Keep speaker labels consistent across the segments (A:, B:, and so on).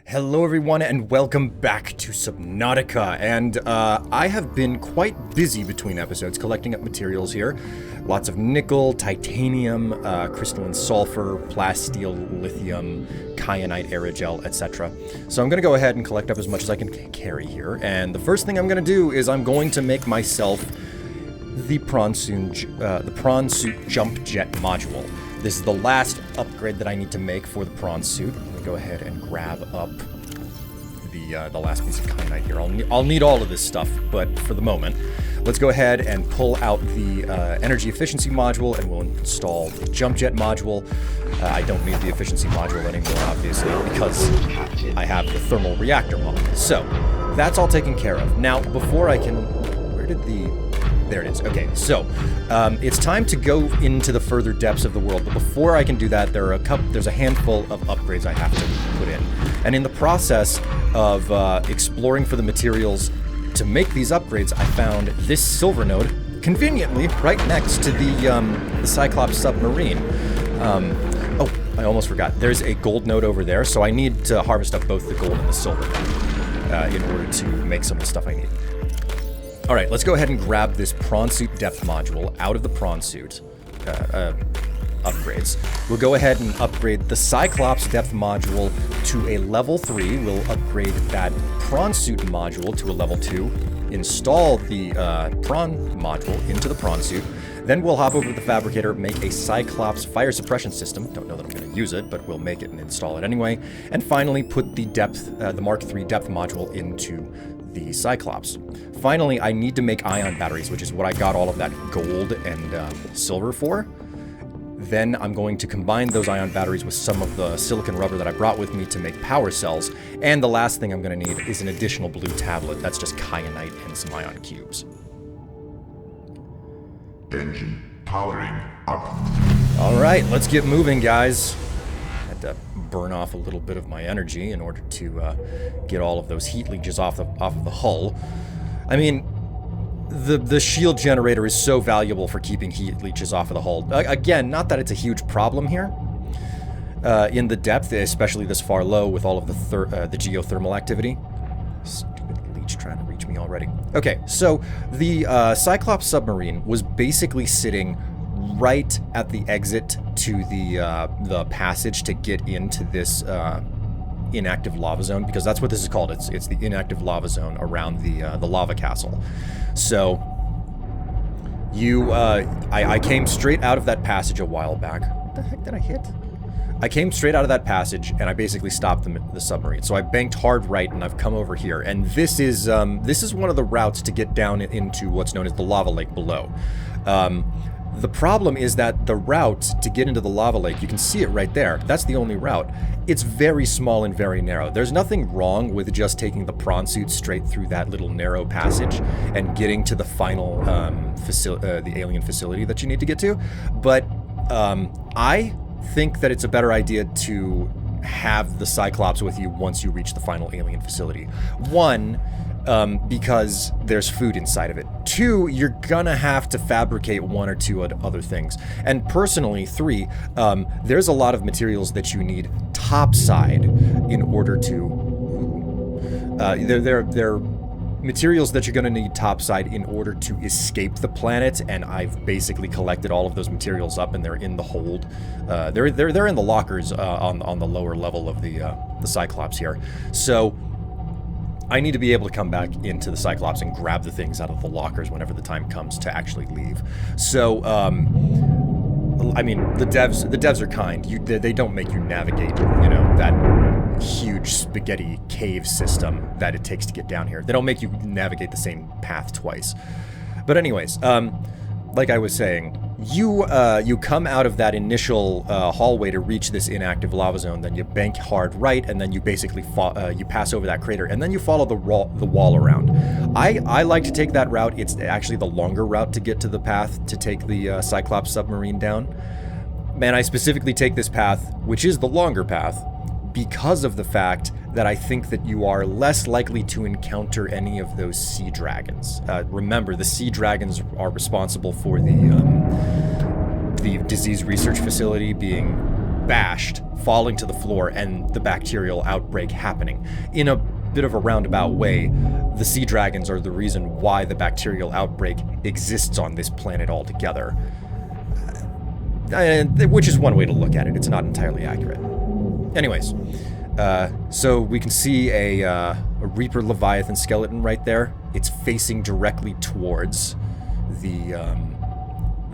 A: Hello everyone and welcome back to Subnautica, and I have been quite busy between episodes collecting up materials here. Lots of nickel, titanium, crystalline sulfur, plasteel, lithium, kyanite, aerogel, etc. So I'm going to go ahead and collect up as much as I can carry here, and the first thing I'm going to do is I'm going to make myself the prawn suit jump jet module. This is the last upgrade that I need to make for the prawn suit. Let me go ahead and grab up the last piece of kyanite here. I'll need all of this stuff, but for the moment, let's go ahead and pull out the energy efficiency module, and we'll install the jump jet module. I don't need the efficiency module anymore, obviously, because I have the thermal reactor module. So that's all taken care of. Now, before I can... There it is. Okay, so it's time to go into the further depths of the world, but before I can do that, there's a handful of upgrades I have to put in. And in the process of exploring for the materials to make these upgrades, I found this silver node conveniently right next to the Cyclops submarine. Oh, I almost forgot. There's a gold node over there, so I need to harvest up both the gold and the silver in order to make some of the stuff I need. Alright, let's go ahead and grab this prawn suit depth module out of the prawn suit upgrades. We'll go ahead and upgrade the Cyclops depth module to a level 3. We'll upgrade that prawn suit module to a level 2. Install the prawn module into the prawn suit. Then we'll hop over to the fabricator, make a Cyclops fire suppression system. Don't know that I'm going to use it, but we'll make it and install it anyway. And finally, put the Mark III depth module into the Cyclops. Finally, I need to make ion batteries, which is what I got all of that gold and silver for. Then I'm going to combine those ion batteries with some of the silicon rubber that I brought with me to make power cells. And the last thing I'm going to need is an additional blue tablet. That's just kyanite and some ion cubes.
B: Engine powering up.
A: All right, let's get moving, guys. I had to burn off a little bit of my energy in order to get all of those heat leeches off of the hull. I mean, the shield generator is so valuable for keeping heat leeches off of the hull. Again, not that it's a huge problem here in the depth, especially this far low with all of the geothermal activity. Stupid leech trying to reach me already. Okay, so the Cyclops submarine was basically sitting right at the exit to the passage to get into this inactive lava zone, because that's what this is called. It's the inactive lava zone around the lava castle. So I came straight out of that passage a while back. What the heck did I hit? I came straight out of that passage and I basically stopped the submarine. So I banked hard right and I've come over here, and this is one of the routes to get down into what's known as the lava lake below. The problem is that the route to get into the lava lake, you can see it right there. That's the only route. It's very small and very narrow. There's nothing wrong with just taking the prawn suit straight through that little narrow passage and getting to the final the alien facility that you need to get to. But I think that it's a better idea to have the Cyclops with you once you reach the final alien facility. One, because there's food inside of it. Two, you're gonna have to fabricate one or two other things. And personally, three, there's a lot of materials that you need topside in order to... They're materials that you're gonna need topside in order to escape the planet, and I've basically collected all of those materials up, and they're in the hold. They're in the lockers on the lower level of the Cyclops here. So I need to be able to come back into the Cyclops and grab the things out of the lockers whenever the time comes to actually leave. So, I mean, the devs are kind. They don't make you navigate, that huge spaghetti cave system that it takes to get down here. They don't make you navigate the same path twice. But anyways, like I was saying, you come out of that initial hallway to reach this inactive lava zone, then you bank hard right, and then you basically you pass over that crater, and then you follow the wall around. I like to take that route. It's actually the longer route to get to the path to take the Cyclops submarine down. Man, I specifically take this path, which is the longer path, because of the fact that I think that you are less likely to encounter any of those sea dragons. Remember, the sea dragons are responsible for the disease research facility being bashed, falling to the floor, and the bacterial outbreak happening. In a bit of a roundabout way, the sea dragons are the reason why the bacterial outbreak exists on this planet altogether. Which is one way to look at it. It's not entirely accurate. Anyways, so we can see a Reaper Leviathan skeleton right there. It's facing directly towards the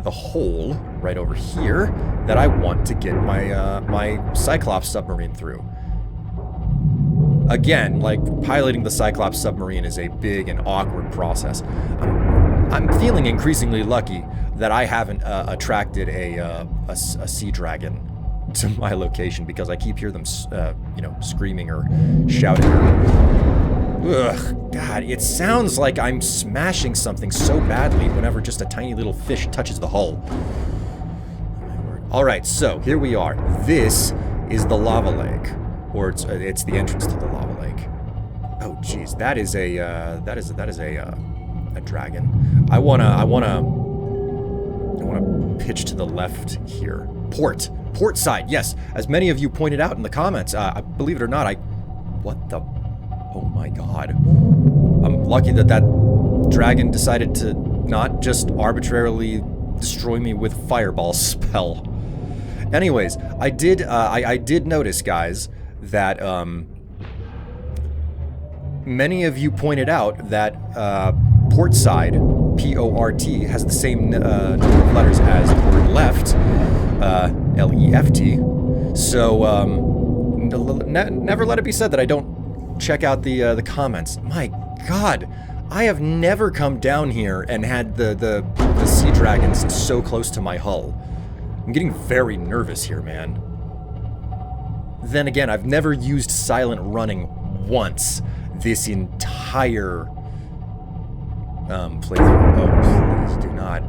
A: hole right over here that I want to get my Cyclops submarine through. Again, like, piloting the Cyclops submarine is a big and awkward process. I'm feeling increasingly lucky that I haven't attracted a sea dragon to my location, because I keep hearing them, screaming or shouting. Ugh, God, it sounds like I'm smashing something so badly whenever just a tiny little fish touches the hull. All right, so here we are. This is the lava lake, or it's the entrance to the lava lake. Oh, geez, that is a dragon. I wanna pitch to the left here. Port side, yes. As many of you pointed out in the comments, believe it or not, what the? Oh my God. I'm lucky that dragon decided to not just arbitrarily destroy me with fireball spell. Anyways, I did notice, guys, that many of you pointed out that port side, P-O-R-T, has the same number of letters as the word left, L-E-F-T. So never let it be said that I don't check out the comments. My God, I have never come down here and had the sea dragons so close to my hull. I'm getting very nervous here, man. Then again, I've never used silent running once this entire playthrough. Oh, please do not.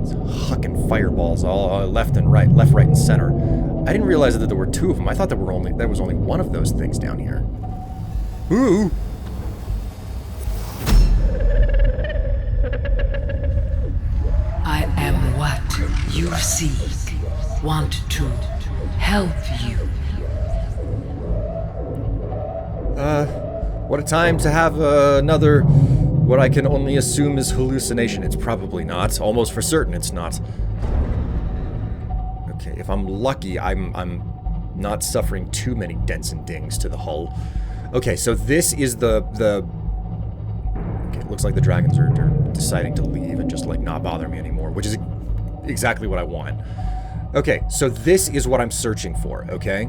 A: It's hucking fireballs all left, right, and center. I didn't realize that there were two of them. I thought there was only one of those things down here. Ooh!
C: I am what you seek. Want to help you.
A: What a time to have another, what I can only assume is hallucination. It's probably not. Almost for certain it's not. Okay, if I'm lucky, I'm not suffering too many dents and dings to the hull. Okay, so this is the okay, it looks like the dragons are deciding to leave and just, like, not bother me anymore, which is exactly what I want. Okay, so this is what I'm searching for, okay?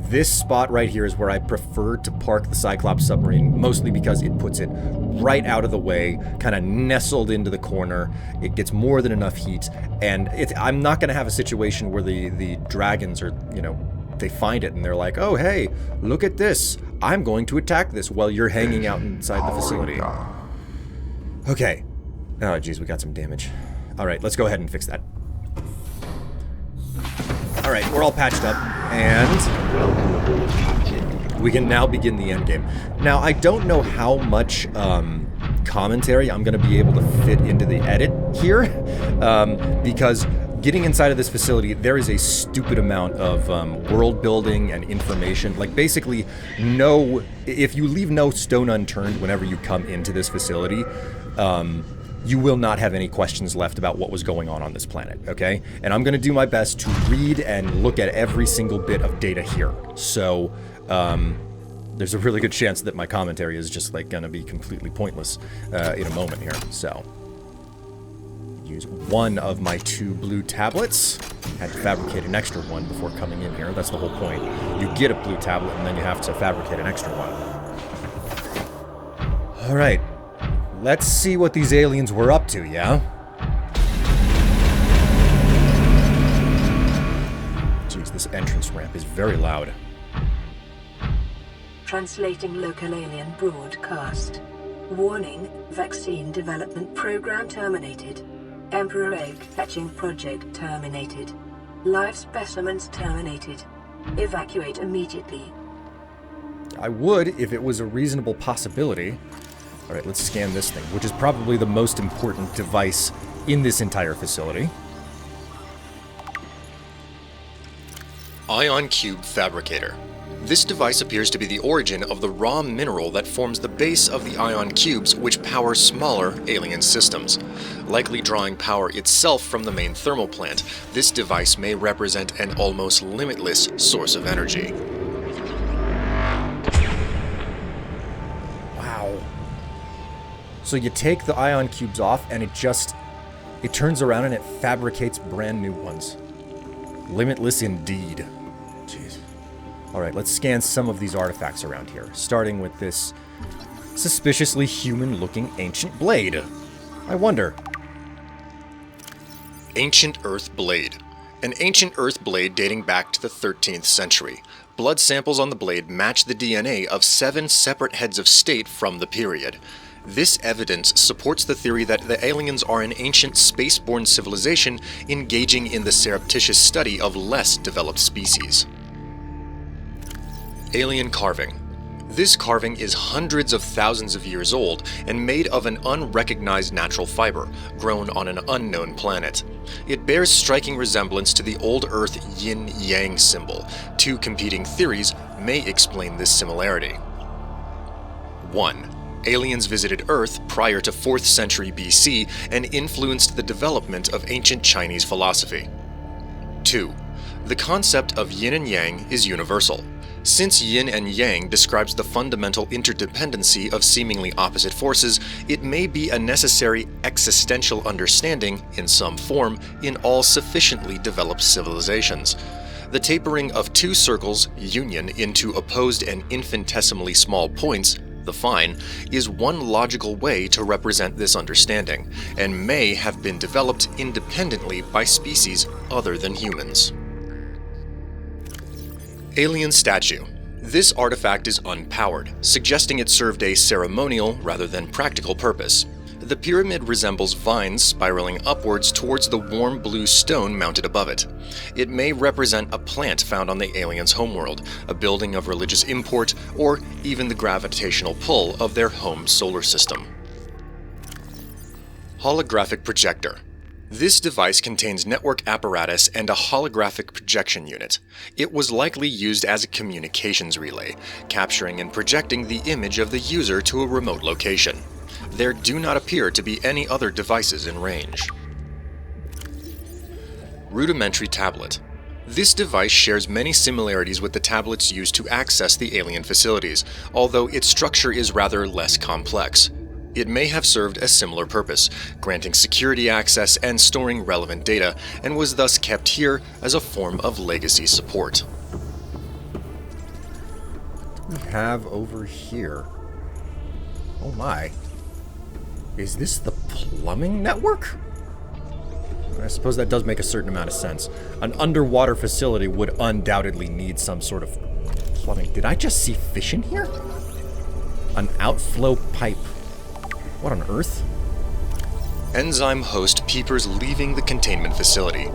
A: This spot right here is where I prefer to park the Cyclops submarine, mostly because it puts it right out of the way, kind of nestled into the corner. It gets more than enough heat, and I'm not going to have a situation where the dragons are, they find it and they're like, oh, hey, look at this. I'm going to attack this while you're hanging out inside the facility. Okay. Oh, geez, we got some damage. All right, let's go ahead and fix that. All right, we're all patched up, and we can now begin the endgame. Now, I don't know how much commentary I'm going to be able to fit into the edit here, because getting inside of this facility, there is a stupid amount of world building and information. Like, basically, if you leave no stone unturned whenever you come into this facility, you will not have any questions left about what was going on this planet, okay? And I'm going to do my best to read and look at every single bit of data here. So, there's a really good chance that my commentary is just, like, going to be completely pointless in a moment here. So, use one of my 2 blue tablets. Had to fabricate an extra one before coming in here. That's the whole point. You get a blue tablet, and then you have to fabricate an extra one. All right. Let's see what these aliens were up to, yeah? Jeez, this entrance ramp is very loud.
D: Translating local alien broadcast. Warning, vaccine development program terminated. Emperor egg hatching project terminated. Live specimens terminated. Evacuate immediately.
A: I would if it was a reasonable possibility. All right, let's scan this thing, which is probably the most important device in this entire facility. Ion Cube Fabricator. This device appears to be the origin of the raw mineral that forms the base of the ion cubes which power smaller alien systems. Likely drawing power itself from the main thermal plant, this device may represent an almost limitless source of energy. Wow. So you take the ion cubes off and it turns around and it fabricates brand new ones. Limitless indeed. Jeez. Alright, let's scan some of these artifacts around here, starting with this suspiciously human-looking ancient blade. I wonder. Ancient Earth Blade. An ancient Earth blade dating back to the 13th century. Blood samples on the blade match the DNA of 7 separate heads of state from the period. This evidence supports the theory that the aliens are an ancient spaceborne civilization engaging in the surreptitious study of less developed species. Alien carving. This carving is hundreds of thousands of years old and made of an unrecognized natural fiber, grown on an unknown planet. It bears striking resemblance to the old Earth Yin Yang symbol. 2 competing theories may explain this similarity. 1. Aliens visited Earth prior to 4th century BC and influenced the development of ancient Chinese philosophy. 2. The concept of yin and yang is universal. Since yin and yang describes the fundamental interdependency of seemingly opposite forces, it may be a necessary existential understanding, in some form, in all sufficiently developed civilizations. The tapering of 2 circles, union, into opposed and infinitesimally small points, the fine, is one logical way to represent this understanding, and may have been developed independently by species other than humans. Alien Statue. This artifact is unpowered, suggesting it served a ceremonial rather than practical purpose. The pyramid resembles vines spiraling upwards towards the warm blue stone mounted above it. It may represent a plant found on the aliens' homeworld, a building of religious import, or even the gravitational pull of their home solar system. Holographic Projector. This device contains network apparatus and a holographic projection unit. It was likely used as a communications relay, capturing and projecting the image of the user to a remote location. There do not appear to be any other devices in range. Rudimentary Tablet. This device shares many similarities with the tablets used to access the alien facilities, although its structure is rather less complex. It may have served a similar purpose, granting security access and storing relevant data, and was thus kept here as a form of legacy support. What do we have over here? Oh my. Is this the plumbing network? I suppose that does make a certain amount of sense. An underwater facility would undoubtedly need some sort of plumbing. Did I just see fish in here? An outflow pipe. What on earth? Enzyme host peepers leaving the containment facility.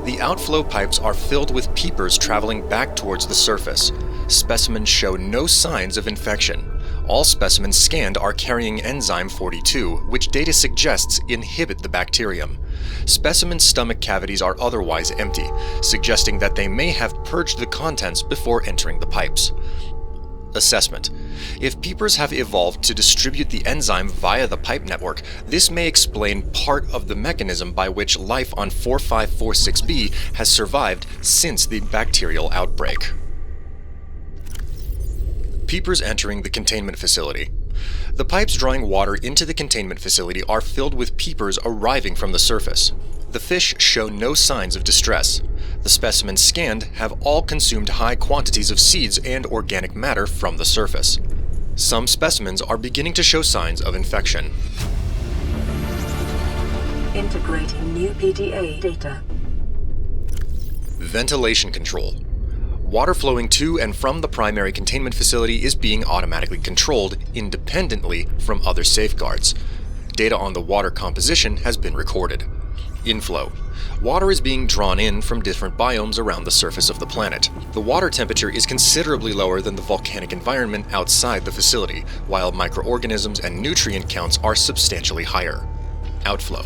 A: The outflow pipes are filled with peepers traveling back towards the surface. Specimens show no signs of infection. All specimens scanned are carrying enzyme 42, which data suggests inhibit the bacterium. Specimens' stomach cavities are otherwise empty, suggesting that they may have purged the contents before entering the pipes. Assessment. If peepers have evolved to distribute the enzyme via the pipe network, this may explain part of the mechanism by which life on 4546b has survived since the bacterial outbreak. Peepers entering the containment facility. The pipes drawing water into the containment facility are filled with peepers arriving from the surface. The fish show no signs of distress. The specimens scanned have all consumed high quantities of seeds and organic matter from the surface. Some specimens are beginning to show signs of infection.
D: Integrating new PDA data.
A: Ventilation control. Water flowing to and from the primary containment facility is being automatically controlled independently from other safeguards. Data on the water composition has been recorded. Inflow. Water is being drawn in from different biomes around the surface of the planet. The water temperature is considerably lower than the volcanic environment outside the facility, while microorganisms and nutrient counts are substantially higher. Outflow.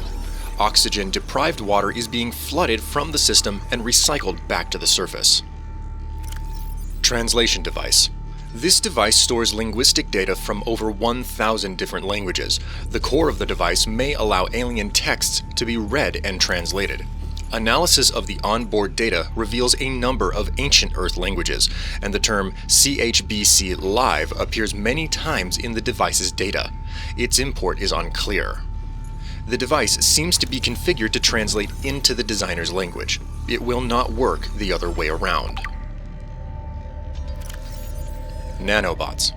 A: Oxygen-deprived water is being flooded from the system and recycled back to the surface. Translation device. This device stores linguistic data from over 1,000 different languages. The core of the device may allow alien texts to be read and translated. Analysis of the onboard data reveals a number of ancient Earth languages, and the term CHBC Live appears many times in the device's data. Its import is unclear. The device seems to be configured to translate into the designer's language. It will not work the other way around. Nanobots.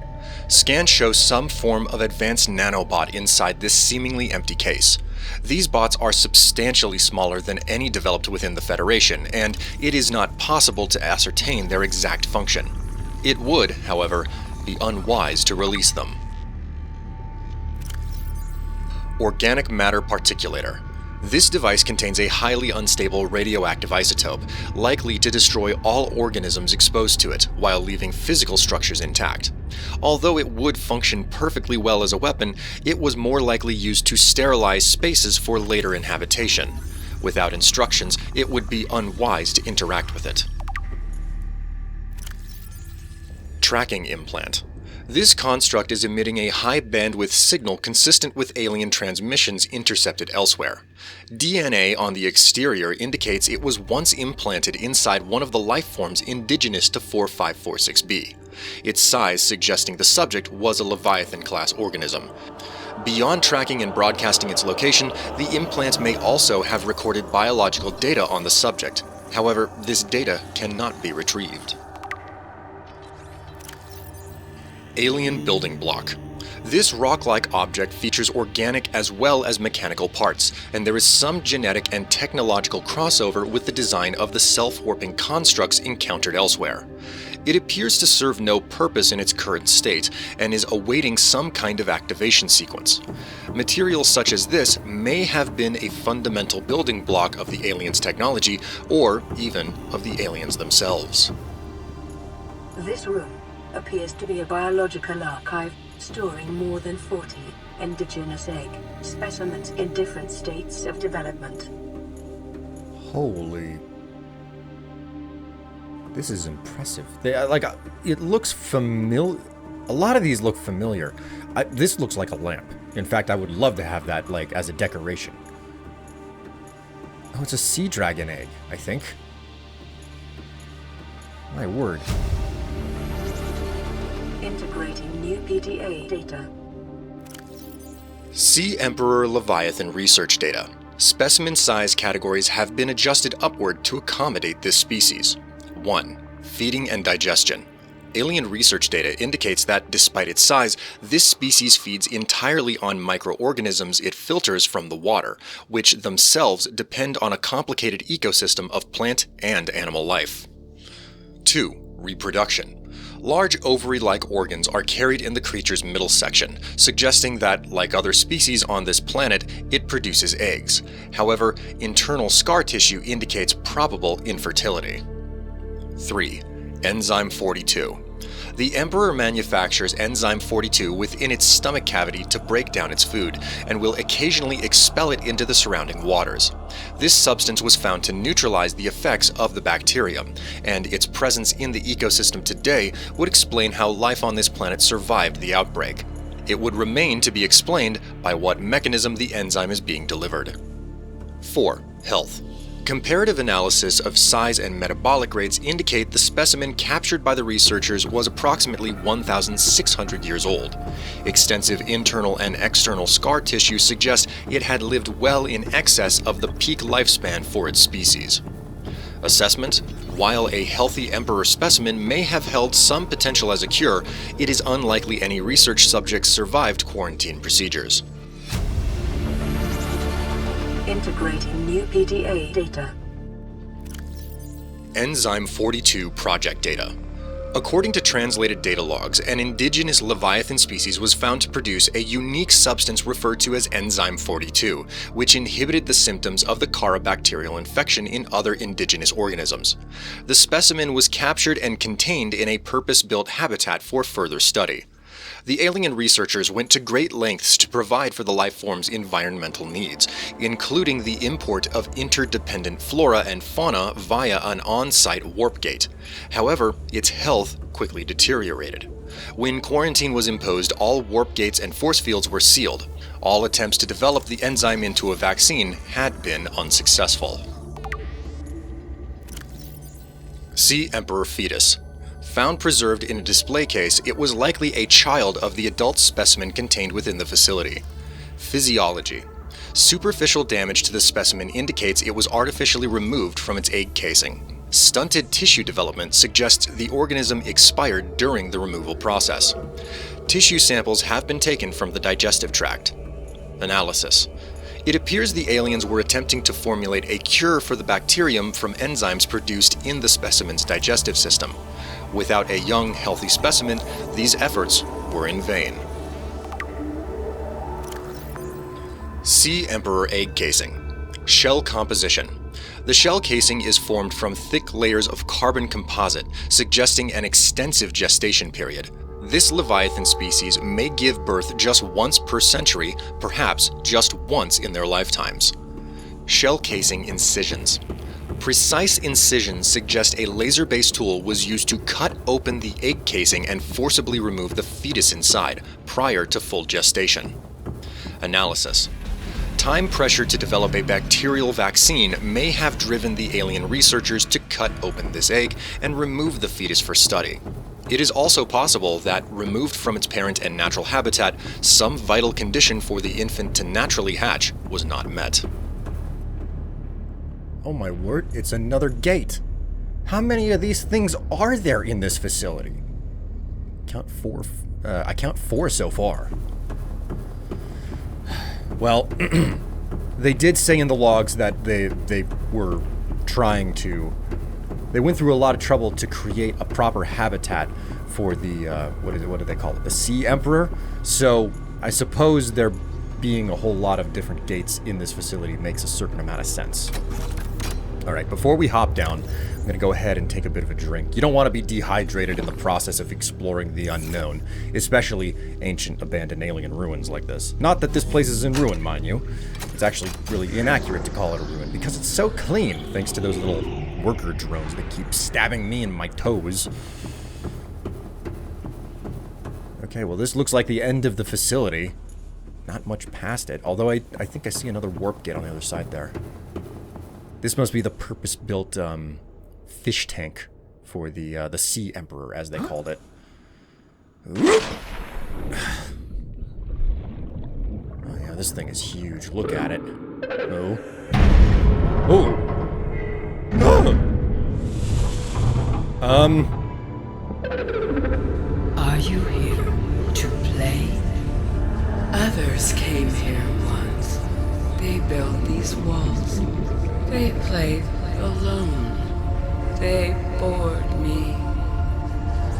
A: Scans show some form of advanced nanobot inside this seemingly empty case. These bots are substantially smaller than any developed within the Federation, and it is not possible to ascertain their exact function. It would, however, be unwise to release them. Organic matter particulator. This device contains a highly unstable radioactive isotope, likely to destroy all organisms exposed to it, while leaving physical structures intact. Although it would function perfectly well as a weapon, it was more likely used to sterilize spaces for later inhabitation. Without instructions, it would be unwise to interact with it. Tracking implant. This construct is emitting a high-bandwidth signal consistent with alien transmissions intercepted elsewhere. DNA on the exterior indicates it was once implanted inside one of the life forms indigenous to 4546b. Its size suggesting the subject was a Leviathan-class organism. Beyond tracking and broadcasting its location, the implant may also have recorded biological data on the subject. However, this data cannot be retrieved. Alien building block. This rock-like object features organic as well as mechanical parts, and there is some genetic and technological crossover with the design of the self-warping constructs encountered elsewhere. It appears to serve no purpose in its current state, and is awaiting some kind of activation sequence. Materials such as this may have been a fundamental building block of the aliens' technology, or even of the aliens themselves.
D: This room appears to be a biological archive storing more than 40 indigenous egg specimens in different states of development.
A: Holy... This is impressive. It looks familiar. A lot of these look familiar. This looks like a lamp. In fact, I would love to have that, as a decoration. Oh, it's a sea dragon egg, I think. My word.
D: Integrating new PDA data.
A: Sea Emperor Leviathan research data. Specimen size categories have been adjusted upward to accommodate this species. 1. Feeding and digestion. Alien research data indicates that, despite its size, this species feeds entirely on microorganisms it filters from the water, which themselves depend on a complicated ecosystem of plant and animal life. 2. Reproduction. Large ovary-like organs are carried in the creature's middle section, suggesting that, like other species on this planet, it produces eggs. However, internal scar tissue indicates probable infertility. 3. Enzyme 42. The Emperor manufactures Enzyme 42 within its stomach cavity to break down its food, and will occasionally expel it into the surrounding waters. This substance was found to neutralize the effects of the bacterium, and its presence in the ecosystem today would explain how life on this planet survived the outbreak. It would remain to be explained by what mechanism the enzyme is being delivered. 4. Health. Comparative analysis of size and metabolic rates indicate the specimen captured by the researchers was approximately 1,600 years old. Extensive internal and external scar tissue suggests it had lived well in excess of the peak lifespan for its species. Assessment: while a healthy Emperor specimen may have held some potential as a cure, it is unlikely any research subjects survived quarantine procedures.
D: Integrating new PDA data.
A: Enzyme 42 project data. According to translated data logs, an indigenous Leviathan species was found to produce a unique substance referred to as Enzyme 42, which inhibited the symptoms of the carabacterial infection in other indigenous organisms. The specimen was captured and contained in a purpose-built habitat for further study. The alien researchers went to great lengths to provide for the life form's environmental needs, including the import of interdependent flora and fauna via an on-site warp gate. However, its health quickly deteriorated. When quarantine was imposed, all warp gates and force fields were sealed. All attempts to develop the enzyme into a vaccine had been unsuccessful. Sea Emperor fetus. Found preserved in a display case, it was likely a child of the adult specimen contained within the facility. Physiology. Superficial damage to the specimen indicates it was artificially removed from its egg casing. Stunted tissue development suggests the organism expired during the removal process. Tissue samples have been taken from the digestive tract. Analysis. It appears the aliens were attempting to formulate a cure for the bacterium from enzymes produced in the specimen's digestive system. Without a young, healthy specimen, these efforts were in vain. Sea Emperor egg casing. Shell composition. The shell casing is formed from thick layers of carbon composite, suggesting an extensive gestation period. This Leviathan species may give birth just once per century, perhaps just once in their lifetimes. Shell casing incisions. Precise incisions suggest a laser-based tool was used to cut open the egg casing and forcibly remove the fetus inside, prior to full gestation. Analysis. Time pressure to develop a bacterial vaccine may have driven the alien researchers to cut open this egg and remove the fetus for study. It is also possible that, removed from its parent and natural habitat, some vital condition for the infant to naturally hatch was not met. Oh my word, it's another gate. How many of these things are there in this facility? I count four so far. Well, they did say in the logs that they were trying to... They went through a lot of trouble to create a proper habitat for the, what do they call it? The Sea Emperor? So, I suppose there being a whole lot of different gates in this facility makes a certain amount of sense. Alright, before we hop down, I'm going to go ahead and take a bit of a drink. You don't want to be dehydrated in the process of exploring the unknown, especially ancient abandoned alien ruins like this. Not that this place is in ruin, mind you. It's actually really inaccurate to call it a ruin, because it's so clean, thanks to those little worker drones that keep stabbing me in my toes. Okay, well this looks like the end of the facility. Not much past it, although I think I see another warp gate on the other side there. This must be the purpose-built fish tank for the Sea Emperor, as they called it. Oh yeah, this thing is huge. Look at it. Oh. Oh.
C: Are you here to play? Others came here once. They built these walls. They played alone. They bored me.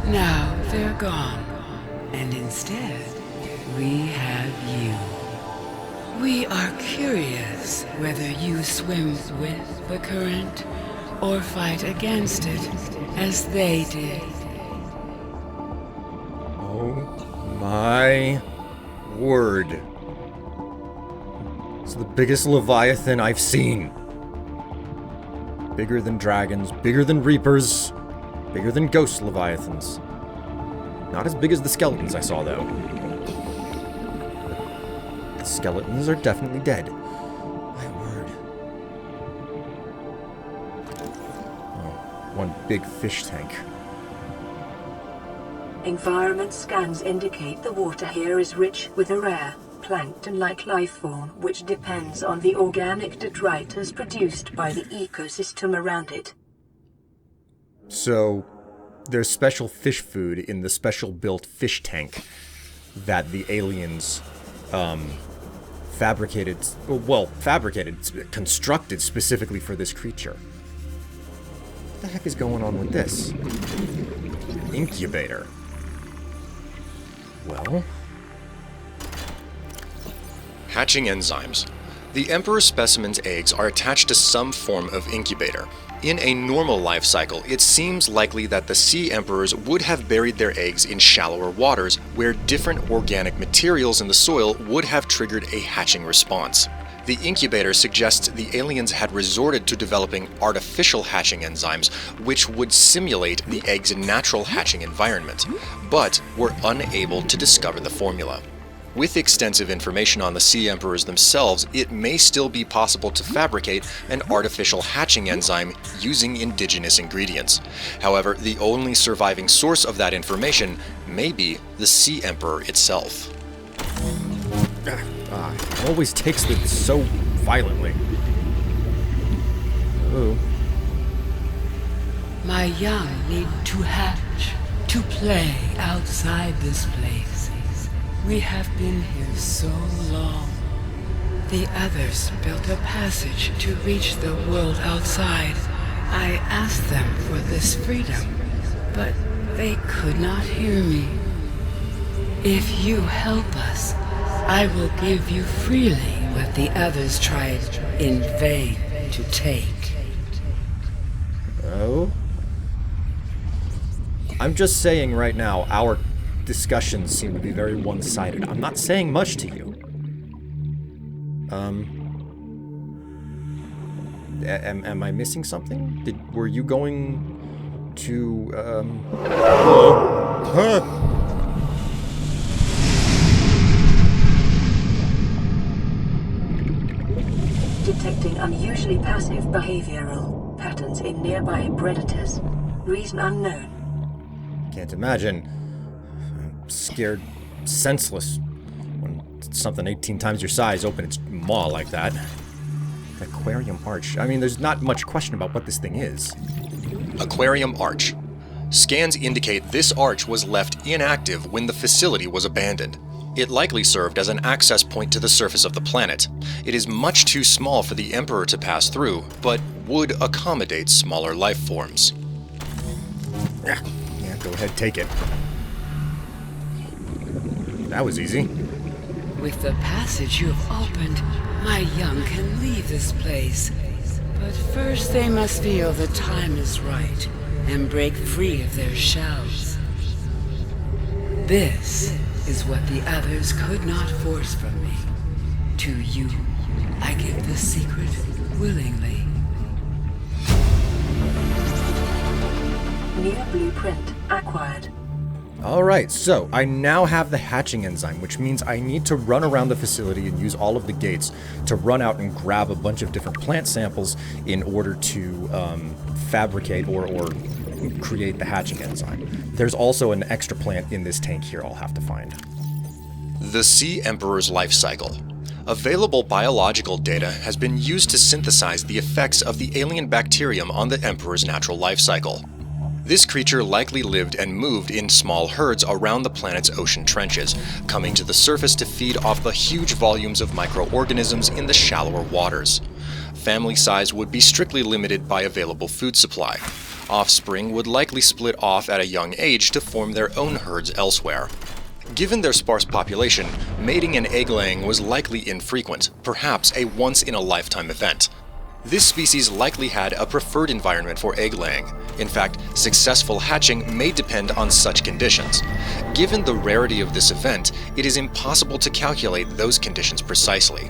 C: Now they're gone. And instead, we have you. We are curious whether you swim with the current or fight against it as they did.
A: Oh my word. It's the biggest Leviathan I've seen. Bigger than dragons, bigger than reapers, bigger than ghost Leviathans. Not as big as the skeletons I saw, though. The skeletons are definitely dead. My word. Oh, one big fish tank.
D: Environment scans indicate the water here is rich with a rare, plankton-like life form which depends on the organic detritus produced by the ecosystem around it.
A: So, there's special fish food in the special-built fish tank that the aliens, constructed specifically for this creature. What the heck is going on with this? Incubator. Well... Hatching enzymes. The Emperor specimen's eggs are attached to some form of incubator. In a normal life cycle, it seems likely that the sea emperors would have buried their eggs in shallower waters where different organic materials in the soil would have triggered a hatching response. The incubator suggests the aliens had resorted to developing artificial hatching enzymes which would simulate the egg's natural hatching environment, but were unable to discover the formula. With extensive information on the sea emperors themselves, it may still be possible to fabricate an artificial hatching enzyme using indigenous ingredients. However, the only surviving source of that information may be the sea emperor itself.
B: It always takes this so violently. Ooh.
C: My young need to hatch, to play outside this place. We have been here so long. The others built a passage to reach the world outside. I asked them for this freedom, but they could not hear me. If you help us, I will give you freely what the others tried in vain to take.
B: Oh? I'm just saying right now, our discussions seem to be very one-sided. I'm not saying much to you. Am I missing something? Were you going to, Huh?
D: Detecting unusually passive behavioral patterns in nearby predators. Reason unknown.
B: Can't imagine. I'm scared senseless when something 18 times your size open its maw like that. Aquarium arch. I mean, there's not much question about what this thing is.
A: Aquarium arch. Scans indicate this arch was left inactive when the facility was abandoned. It likely served as an access point to the surface of the planet. It is much too small for the Emperor to pass through, but would accommodate smaller life forms.
B: Yeah, go ahead, take it. That was easy.
C: With the passage you have opened, my young can leave this place. But first they must feel the time is right and break free of their shells. This is what the others could not force from me. To you, I give the secret willingly.
D: New blueprint acquired.
B: Alright, so I now have the hatching enzyme, which means I need to run around the facility and use all of the gates to run out and grab a bunch of different plant samples in order to fabricate or create the hatching enzyme. There's also an extra plant in this tank here I'll have to find.
A: The Sea Emperor's life cycle. Available biological data has been used to synthesize the effects of the alien bacterium on the Emperor's natural life cycle. This creature likely lived and moved in small herds around the planet's ocean trenches, coming to the surface to feed off the huge volumes of microorganisms in the shallower waters. Family size would be strictly limited by available food supply. Offspring would likely split off at a young age to form their own herds elsewhere. Given their sparse population, mating and egg-laying was likely infrequent, perhaps a once-in-a-lifetime event. This species likely had a preferred environment for egg-laying. In fact, successful hatching may depend on such conditions. Given the rarity of this event, it is impossible to calculate those conditions precisely.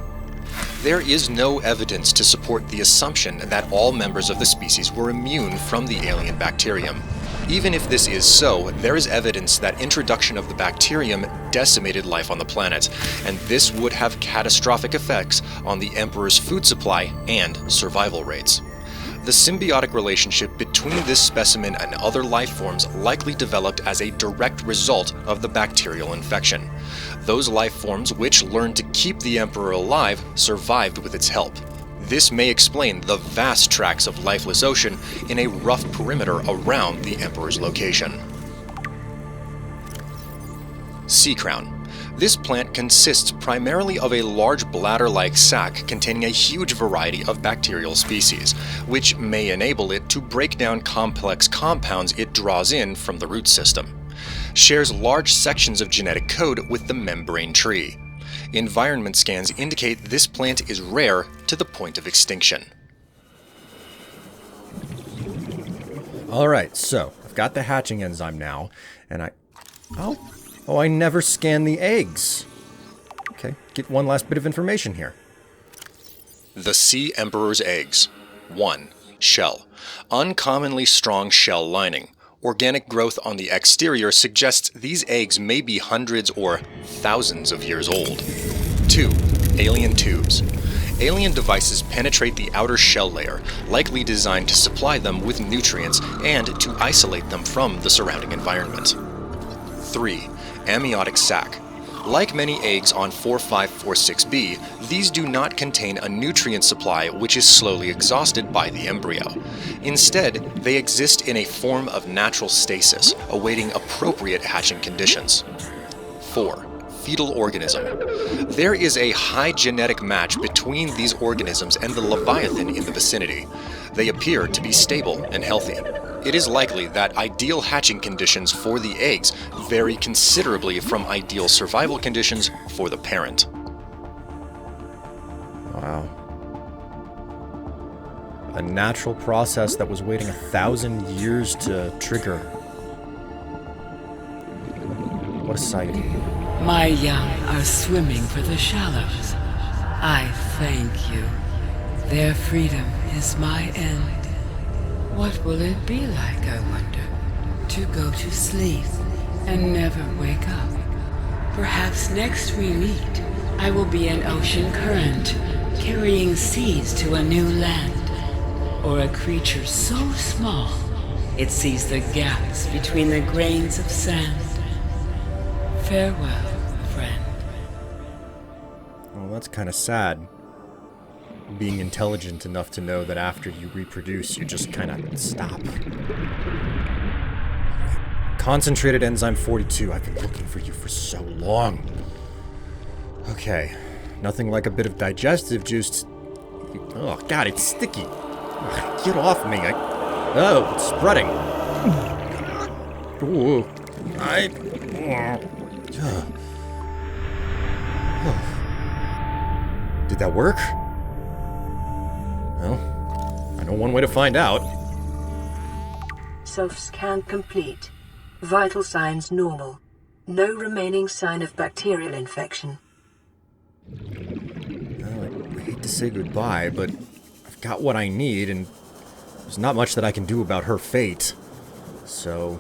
A: There is no evidence to support the assumption that all members of the species were immune from the alien bacterium. Even if this is so, there is evidence that introduction of the bacterium decimated life on the planet, and this would have catastrophic effects on the Emperor's food supply and survival rates. The symbiotic relationship between this specimen and other life forms likely developed as a direct result of the bacterial infection. Those life forms which learned to keep the Emperor alive survived with its help. This may explain the vast tracts of lifeless ocean in a rough perimeter around the Emperor's location. CCrown. This plant consists primarily of a large bladder-like sac containing a huge variety of bacterial species, which may enable it to break down complex compounds it draws in from the root system. Shares large sections of genetic code with the membrane tree. Environment scans indicate this plant is rare to the point of extinction.
B: Alright, so I've got the hatching enzyme now, and Oh, I never scanned the eggs. Okay, get one last bit of information here.
A: The Sea Emperor's eggs. 1. Shell. Uncommonly strong shell lining. Organic growth on the exterior suggests these eggs may be hundreds or thousands of years old. 2. Alien tubes. Alien devices penetrate the outer shell layer, likely designed to supply them with nutrients and to isolate them from the surrounding environment. 3. Amniotic sac. Like many eggs on 4546b, these do not contain a nutrient supply which is slowly exhausted by the embryo. Instead, they exist in a form of natural stasis, awaiting appropriate hatching conditions. 4. Fetal organism. There is a high genetic match between these organisms and the Leviathan in the vicinity. They appear to be stable and healthy. It is likely that ideal hatching conditions for the eggs vary considerably from ideal survival conditions for the parent.
B: Wow. A natural process that was waiting 1,000 years to trigger. What a sight.
C: My young are swimming for the shallows. I thank you. Their freedom is my end. What will it be like, I wonder, to go to sleep and never wake up? Perhaps next we meet, I will be an ocean current, carrying seeds to a new land, or a creature so small it sees the gaps between the grains of sand. Farewell, friend.
B: Well, that's kind of sad. Being intelligent enough to know that after you reproduce, you just kind of stop. Concentrated enzyme 42. I've been looking for you for so long. Okay. Nothing like a bit of digestive juice. Oh, God, it's sticky. Ugh, get off me. Oh, it's spreading. Ooh. Did that work? Well, I know one way to find out.
D: Self-scan complete. Vital signs normal. No remaining sign of bacterial infection.
B: Well, I hate to say goodbye, but I've got what I need, and there's not much that I can do about her fate. So,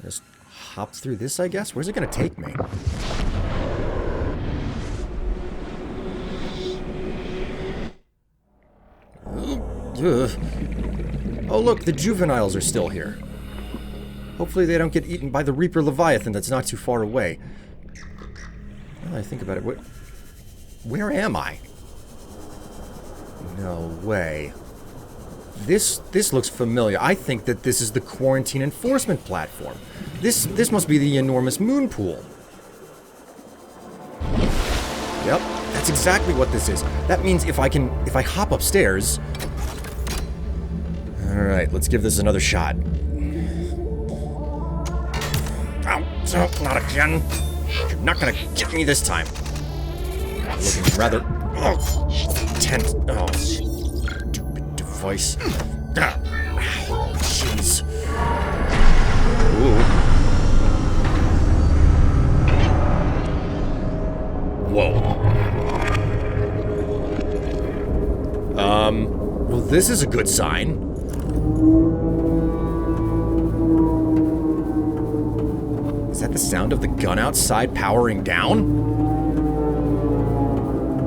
B: just hop through this, I guess? Where's it gonna take me? Ugh. Oh look, the juveniles are still here. Hopefully they don't get eaten by the Reaper Leviathan that's not too far away. Now that I think about it, where am I? No way. This looks familiar. I think that this is the quarantine enforcement platform. This must be the enormous moon pool. Yep, that's exactly what this is. That means if I hop upstairs. Alright, let's give this another shot. Oh, not again. You're not gonna get me this time. Looking rather tense. Oh, stupid device. Jeez. Ooh. Whoa. Well, this is a good sign. Is that the sound of the gun outside powering down?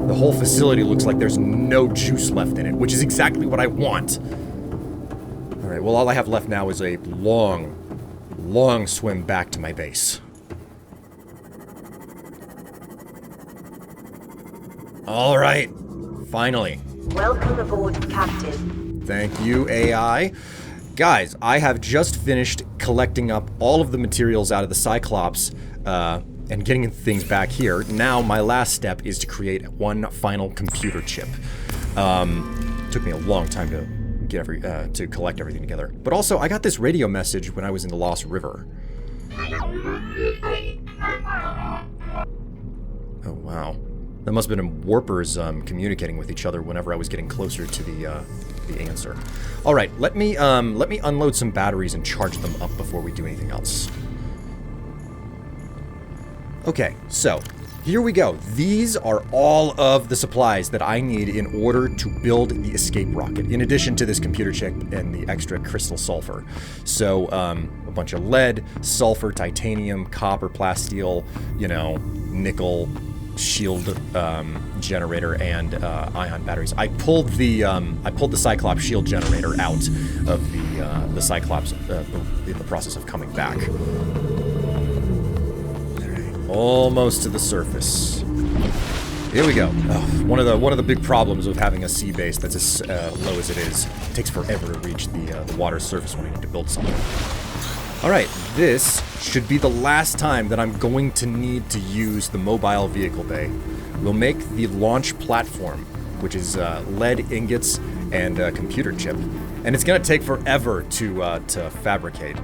B: The whole facility looks like there's no juice left in it, which is exactly what I want. Alright, well, all I have left now is a long, long swim back to my base. Alright, finally.
D: Welcome aboard, Captain.
B: Thank you, AI. Guys, I have just finished collecting up all of the materials out of the Cyclops, and getting things back here. Now, my last step is to create one final computer chip. Took me a long time to get to collect everything together. But also, I got this radio message when I was in the Lost River. Oh, wow. That must have been warpers communicating with each other whenever I was getting closer to the the answer. All right, let me unload some batteries and charge them up before we do anything else. Okay, so here we go. These are all of the supplies that I need in order to build the escape rocket, in addition to this computer chip and the extra crystal sulfur. So, a bunch of lead, sulfur, titanium, copper, plasteel, you know, nickel, shield generator, and ion batteries. I pulled the Cyclops shield generator out of the Cyclops in the process of coming back. Almost to the surface. Here we go. Oh, one of the big problems with having a sea base that's as low as it is. It takes forever to reach the water surface when you need to build something. All right, this should be the last time that I'm going to need to use the mobile vehicle bay. We'll make the launch platform, which is lead ingots and a computer chip, and it's gonna take forever to fabricate.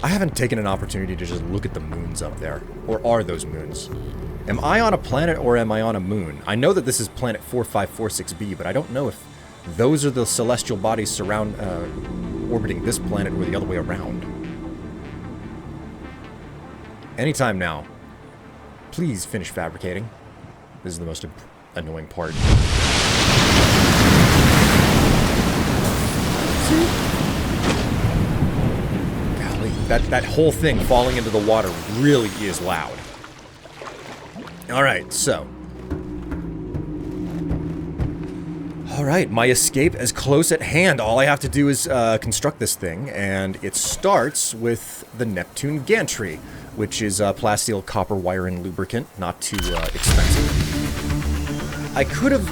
B: I haven't taken an opportunity to just look at the moons up there. Or are those moons? Am I on a planet or am I on a moon? I know that this is planet 4546b, but I don't know if those are the celestial bodies orbiting this planet or the other way around. Anytime now. Please finish fabricating. This is the most annoying part. That whole thing falling into the water really is loud. Alright, so. Alright, my escape is close at hand. All I have to do is construct this thing, and it starts with the Neptune gantry, which is plasteel, copper wire, and lubricant. Not too expensive. I could have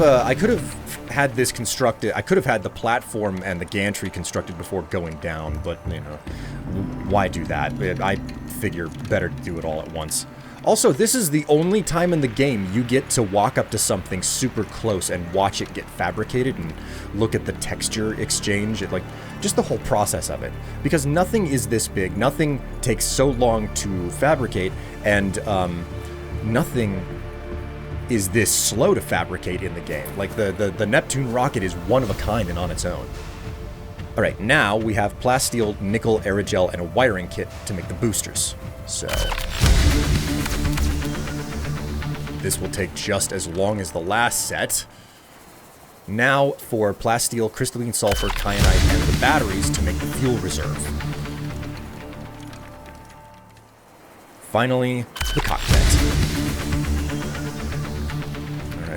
B: had this constructed. I could have had the platform and the gantry constructed before going down, but, you know, why do that? I figure better to do it all at once. Also, this is the only time in the game you get to walk up to something super close and watch it get fabricated and look at the texture exchange, like, just the whole process of it. Because nothing is this big, nothing takes so long to fabricate, and nothing is this slow to fabricate in the game. Like, the Neptune rocket is one of a kind and on its own. Alright, now we have plasteel, nickel, aerogel, and a wiring kit to make the boosters. So this will take just as long as the last set. Now for plasteel, crystalline sulfur, kyanite, and the batteries to make the fuel reserve. Finally, the cockpit.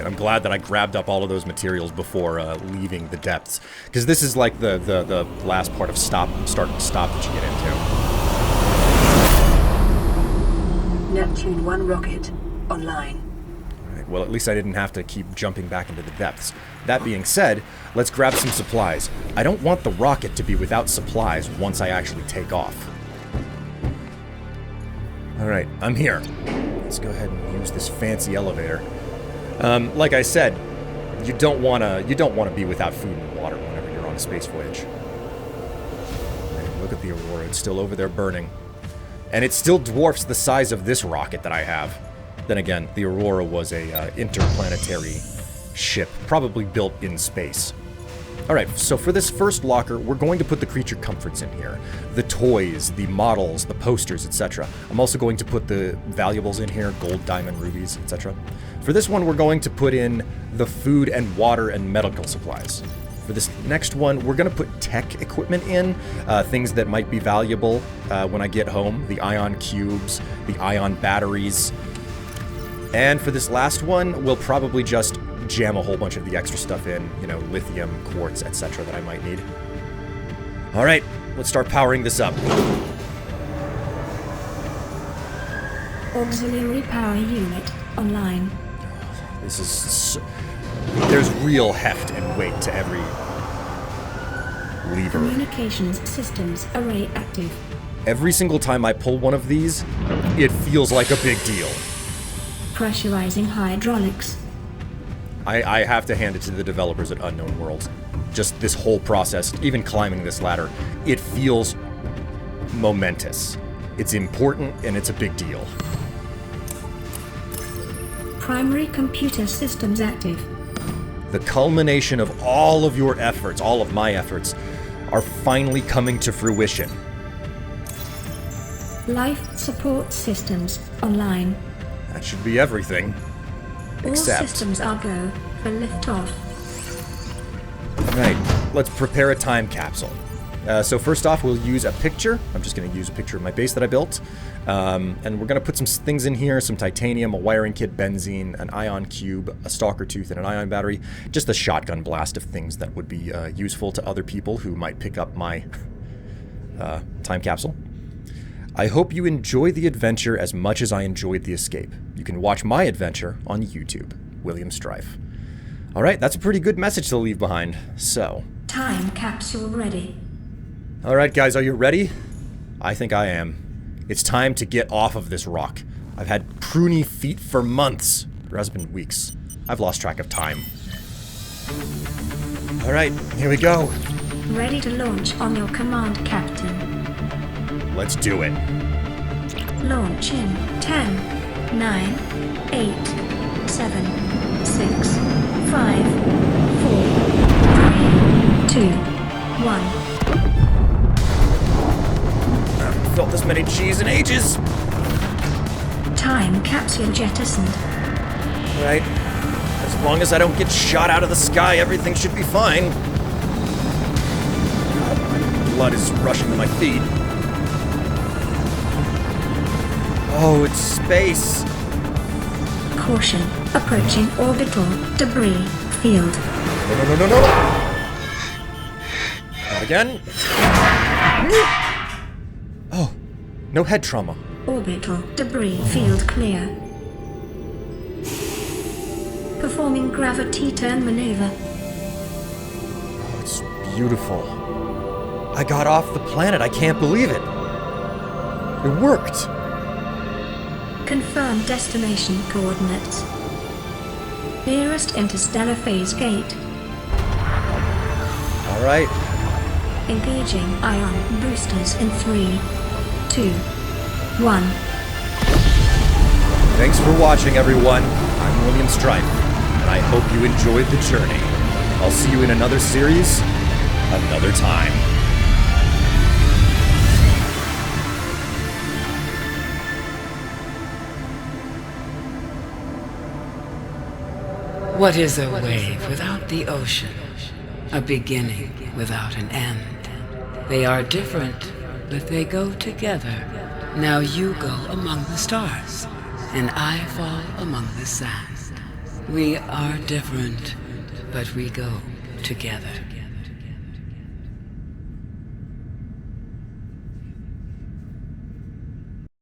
B: I'm glad that I grabbed up all of those materials before leaving the depths, because this is like the last part of start and stop that you get into.
D: Neptune 1 rocket online.
B: All right, well, at least I didn't have to keep jumping back into the depths. That being said, let's grab some supplies. I don't want the rocket to be without supplies once I actually take off. All right, I'm here. Let's go ahead and use this fancy elevator. Like I said, you don't want to be without food and water whenever you're on a space voyage. And look at the Aurora, it's still over there burning. And it still dwarfs the size of this rocket that I have. Then again, the Aurora was a interplanetary ship, probably built in space. Alright, so for this first locker, we're going to put the creature comforts in here. The toys, the models, the posters, etc. I'm also going to put the valuables in here, gold, diamond, rubies, etc. For this one, we're going to put in the food and water and medical supplies. For this next one, we're going to put tech equipment in, things that might be valuable when I get home. The ion cubes, the ion batteries. And for this last one, we'll probably just jam a whole bunch of the extra stuff in, you know, lithium, quartz, etc. that I might need. All right, let's start powering this up.
E: Auxiliary power unit online.
B: This is there's real heft and weight to every lever.
E: Communications systems array active.
B: Every single time I pull one of these, it feels like a big deal.
E: Pressurizing hydraulics.
B: I have to hand it to the developers at Unknown Worlds. Just this whole process, even climbing this ladder, it feels momentous. It's important and it's a big deal.
E: Primary computer systems active.
A: The culmination of all of your efforts, all of my efforts, are finally coming to fruition.
E: Life support systems online.
A: That should be everything.
E: All
A: Except...
E: systems are go for liftoff.
A: Right, let's prepare a time capsule. So first off, we'll use a picture. I'm just going to use a picture of my base that I built. And we're going to put some things in here, some titanium, a wiring kit, benzene, an ion cube, a stalker tooth, and an ion battery. Just a shotgun blast of things that would be useful to other people who might pick up my time capsule. I hope you enjoy the adventure as much as I enjoyed the escape. You can watch my adventure on YouTube, William Strife. Alright, that's a pretty good message to leave behind. So...
E: Time capsule ready.
A: Alright guys, are you ready? I think I am. It's time to get off of this rock. I've had pruny feet for months. Or has it been weeks? I've lost track of time. Alright, here we go.
E: Ready to launch on your command, Captain.
A: Let's do it.
E: Launch in 10, 9, 8, 7, 6, 5, 4, 3, 2, 1.
A: I haven't felt this many G's in ages.
E: Time capsule jettisoned.
A: Right. As long as I don't get shot out of the sky, everything should be fine. God, my blood is rushing to my feet. Oh, it's space.
E: Caution. Approaching orbital debris field.
A: No. Not again. Oh, no head trauma.
E: Orbital debris field clear. Performing gravity turn maneuver.
A: Oh, it's beautiful. I got off the planet. I can't believe it. It worked.
E: Confirm destination coordinates. Nearest interstellar phase gate.
A: All right.
E: Engaging ion boosters in 3, 2, 1.
A: Thanks for watching, everyone. I'm William Strife, and I hope you enjoyed the journey. I'll see you in another series, another time.
C: What is a wave without the ocean? A beginning without an end. They are different, but they go together. Now you go among the stars, and I fall among the sand. We are different, but we go together.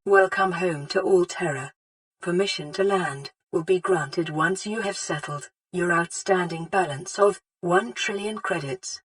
D: Welcome home to all Terra. Permission to land will be granted once you have settled your outstanding balance of 1 trillion credits.